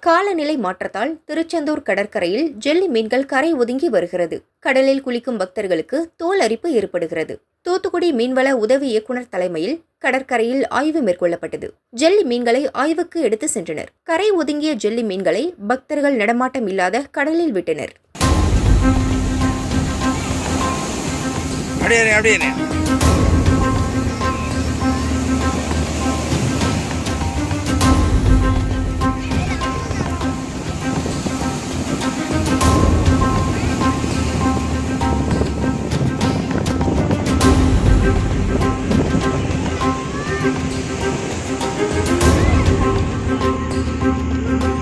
காலநிலை மாற்றத்தால் திருச்செந்தூர் கடற்கரையில் ஜெல்லி மீன்கள் கரை ஒதுங்கி வருகிறது. கடலில் குளிக்கும் பக்தர்களுக்கு தோல் அரிப்பு ஏற்படுகிறது. தூத்துக்குடி மீன்வள உதவி இயக்குநர் தலைமையில் கடற்கரையில் ஆய்வு மேற்கொள்ளப்பட்டது. ஜெல்லி மீன்களை ஆய்வுக்கு எடுத்து சென்றனர். கரை ஒதுங்கிய ஜெல்லி மீன்களை பக்தர்கள் நடமாட்டம் இல்லாத கடலில் விட்டனர்.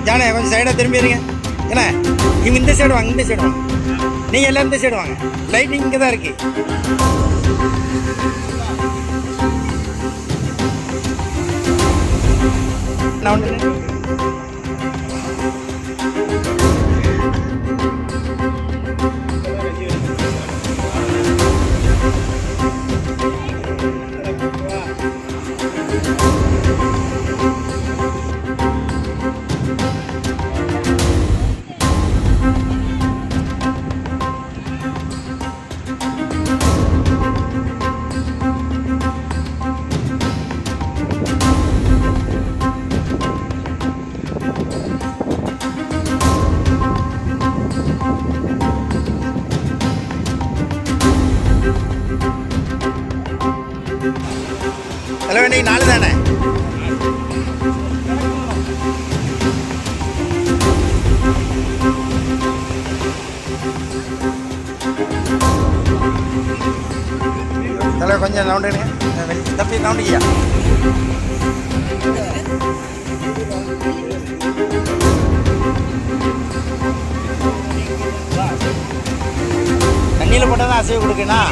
ஜானே கொஞ்சம் சைடாக திரும்பிடுங்க. ஏன்னா இவங்க இந்த சைடு வாங்க, இந்த சைடு வாங்க. நீங்கள் எல்லாம் இந்த சைடு வாங்க. லைட்டிங் இங்கே தான் இருக்கு. நான் ஒன்று தலைவன் இன்னைக்கு 4 தானே? தலைவர் கொஞ்சம் நவுண்டுங்க, தப்பி நவுண்டிக்கியா. தண்ணியில் போட்டால் தான் அசைவு கொடுக்கணும்.